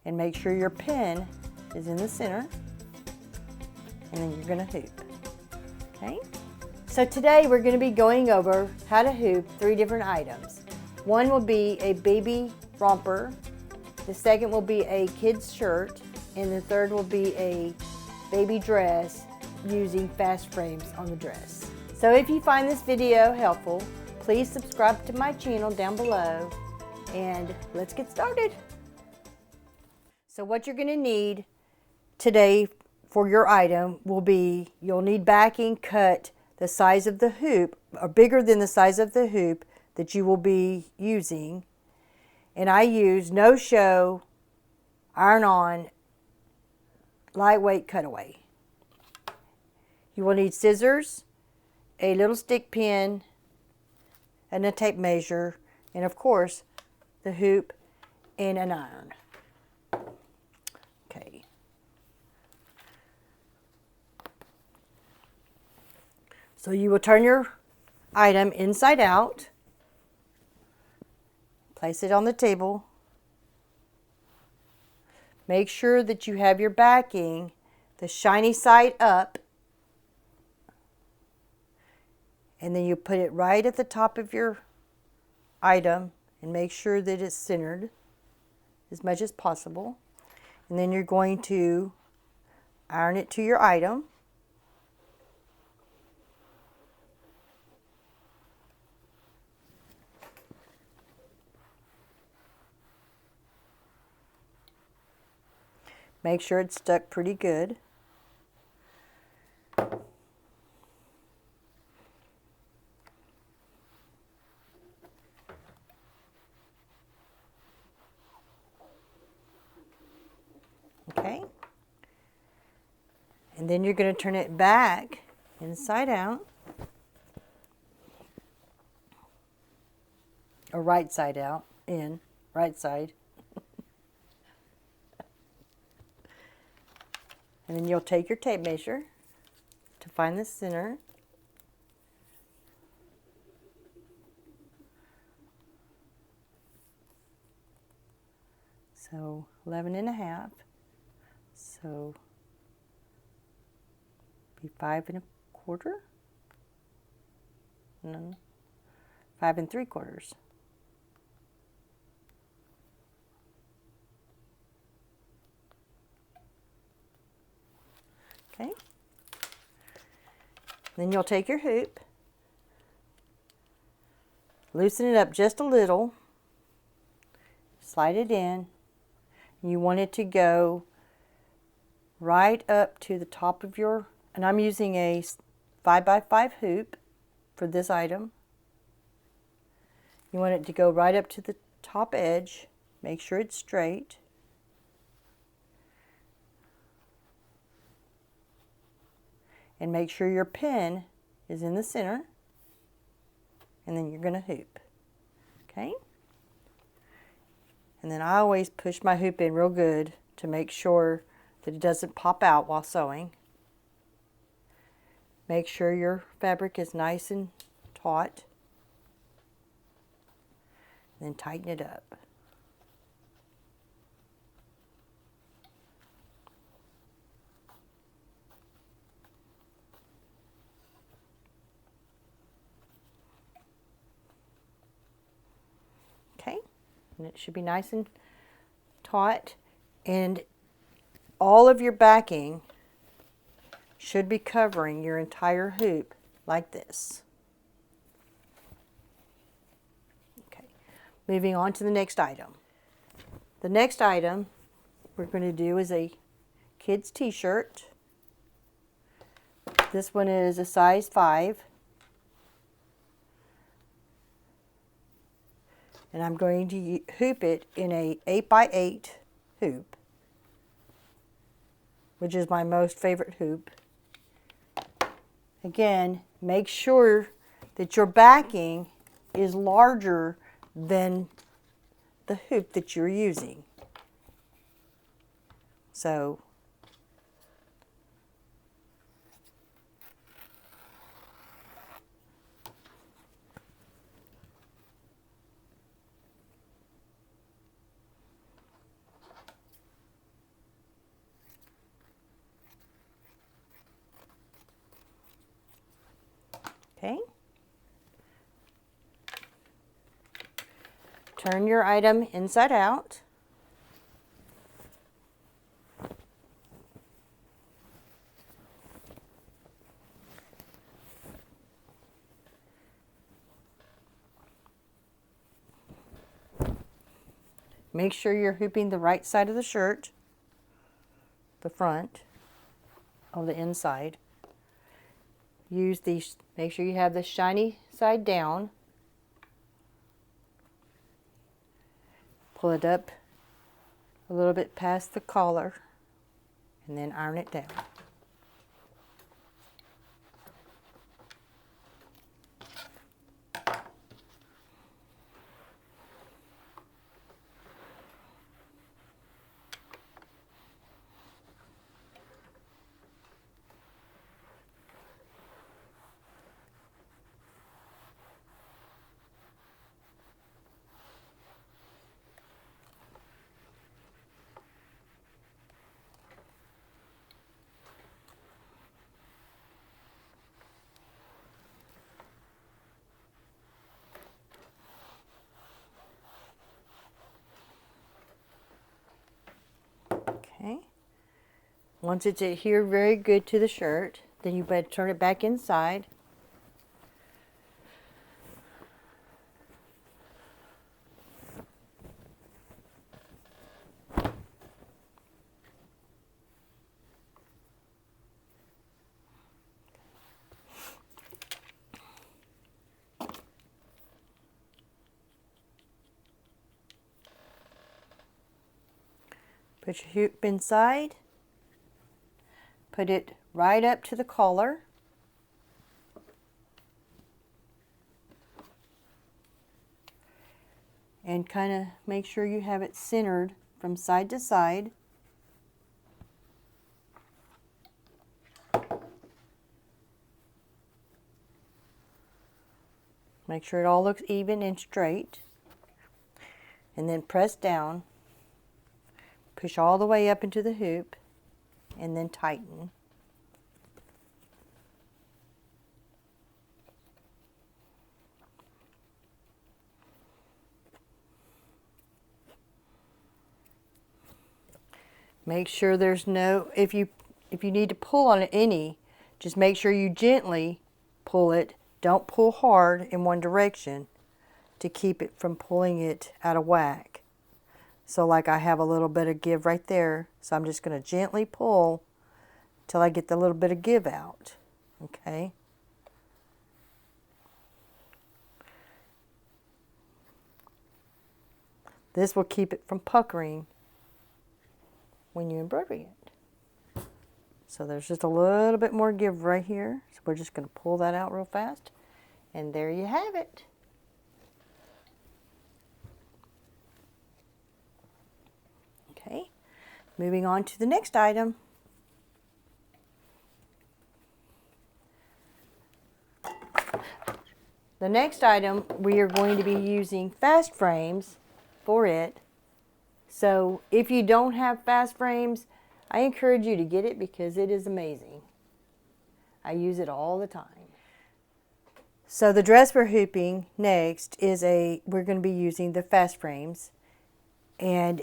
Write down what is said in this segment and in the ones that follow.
and make sure your pin is in the center, and then you're going to hoop. Okay? So today we're going to be going over how to hoop 3 different items. One will be a baby romper, the second will be a kid's shirt, and the third will be a baby dress using fast frames on the dress. So if you find this video helpful, please subscribe to my channel down below, and let's get started. So what you're going to need today for your item will be, you'll need backing cut the size of the hoop, or bigger than the size of the hoop that you will be using. And I use no-show, iron-on, lightweight cutaway. You will need scissors, a little stick pin, and a tape measure, and of course, the hoop and an iron. Okay. So you will turn your item inside out, place it on the table. Make sure that you have your backing, the shiny side up, and then you put it right at the top of your item and make sure that it's centered as much as possible. And then you're going to iron it to your item. Make sure it's stuck pretty good. Okay. And then you're going to turn it back inside out, or right side out, in, right side. And then you'll take your tape measure to find the center. So 11.5. So be 5 1/4. No, 5 3/4. Okay. Then you'll take your hoop, loosen it up just a little, slide it in. You want it to go right up to the top of your, and I'm using a 5x5 hoop for this item. You want it to go right up to the top edge. Make sure it's straight. And make sure your pin is in the center, and then you're going to hoop. Okay? And then I always push my hoop in real good to make sure that it doesn't pop out while sewing. Make sure your fabric is nice and taut, and then tighten it up. Okay, and it should be nice and taut, and all of your backing should be covering your entire hoop like this. Okay, moving on to the next item. The next item we're going to do is a kid's t-shirt. This one is a size 5. And I'm going to hoop it in a 8x8 hoop, which is my most favorite hoop. Again, make sure that your backing is larger than the hoop that you're using. So Okay. Turn your item inside out. Make sure you're hooping the right side of the shirt, the front of the inside. Use these, make sure you have the shiny side down. Pull it up a little bit past the collar and then iron it down. Okay. Once it's adhered very good to the shirt, then you better turn it back inside. Put your hoop inside. Put it right up to the collar. And kind of make sure you have it centered from side to side. Make sure it all looks even and straight. And then press down. Push all the way up into the hoop and then tighten. Make sure there's no, if you need to pull on any, just make sure you gently pull it. Don't pull hard in one direction to keep it from pulling it out of whack. So like I have a little bit of give right there, so I'm just going to gently pull till I get the little bit of give out. Okay. This will keep it from puckering when you embroider it. So there's just a little bit more give right here. So we're just going to pull that out real fast. And there you have it. Okay, moving on to the next item. The next item, we are going to be using fast frames for it. So if you don't have fast frames, I encourage you to get it because it is amazing. I use it all the time. So the dress we're hooping next is we're going to be using the fast frames. And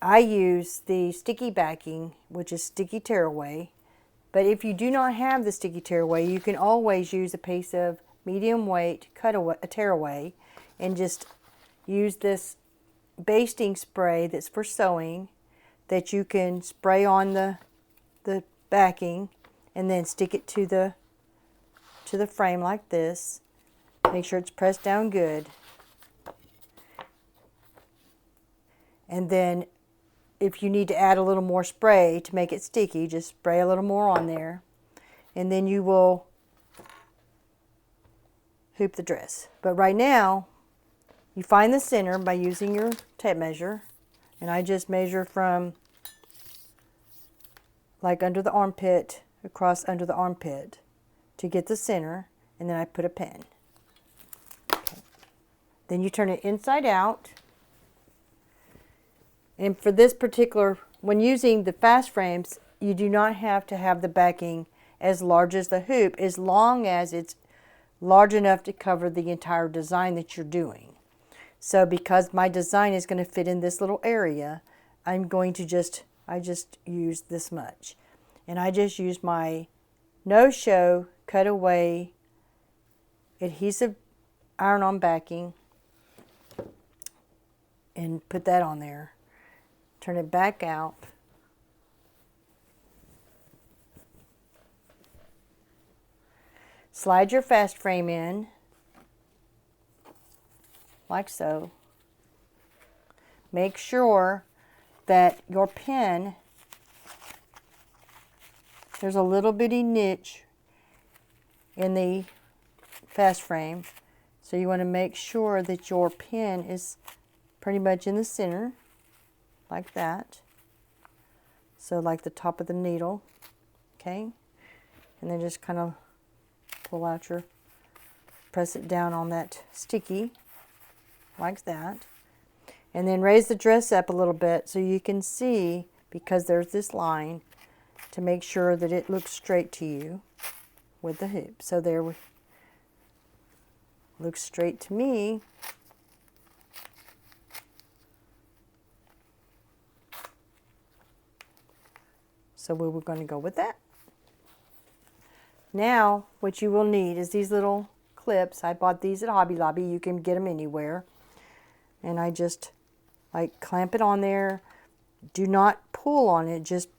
I use the sticky backing, which is sticky tearaway. But if you do not have the sticky tearaway, you can always use a piece of medium weight tearaway and just use this basting spray that's for sewing that you can spray on the backing and then stick it to the frame like this. Make sure it's pressed down good. And then if you need to add a little more spray to make it sticky, just spray a little more on there. And then you will hoop the dress. But right now, you find the center by using your tape measure. And I just measure from like under the armpit, across under the armpit to get the center. And then I put a pin. Okay. Then you turn it inside out. And for this particular, when using the fast frames, you do not have to have the backing as large as the hoop, as long as it's large enough to cover the entire design that you're doing. So because my design is going to fit in this little area, I'm going to I just use this much. And I just use my no-show cutaway adhesive iron-on backing and put that on there. Turn it back out. Slide your fast frame in, like so. Make sure that your pin, there's a little bitty niche in the fast frame, so you want to make sure that your pin is pretty much in the center, like that. So like the top of the needle, okay? And then just kind of pull out your, press it down on that sticky, like that. And then raise the dress up a little bit so you can see, because there's this line, to make sure that it looks straight to you with the hoop. So there we looks straight to me. So we were going to go with that. Now what you will need is these little clips. I bought these at Hobby Lobby. You can get them anywhere. And I just like clamp it on there. Do not pull on it, just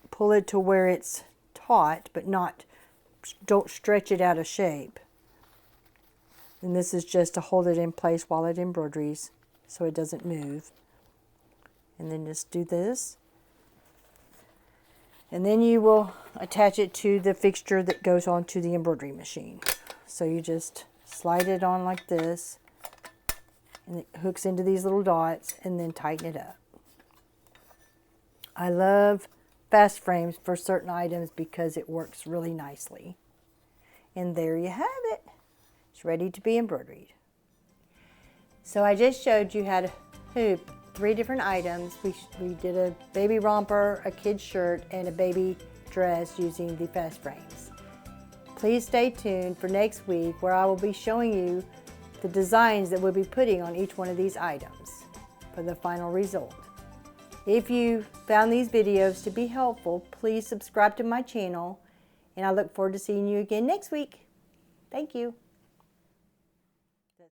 pull it to where it's taut, but don't stretch it out of shape. And this is just to hold it in place while it embroideries so it doesn't move. And then just do this. And then you will attach it to the fixture that goes onto the embroidery machine. So you just slide it on like this, and it hooks into these little dots, and then tighten it up. I love fast frames for certain items because it works really nicely. And there you have it. It's ready to be embroidered. So I just showed you how to hoop 3 different items. We did a baby romper, a kid's shirt, and a baby dress using the fast frames. Please stay tuned for next week, where I will be showing you the designs that we'll be putting on each one of these items for the final result. If you found these videos to be helpful, please subscribe to my channel, and I look forward to seeing you again next week. Thank you.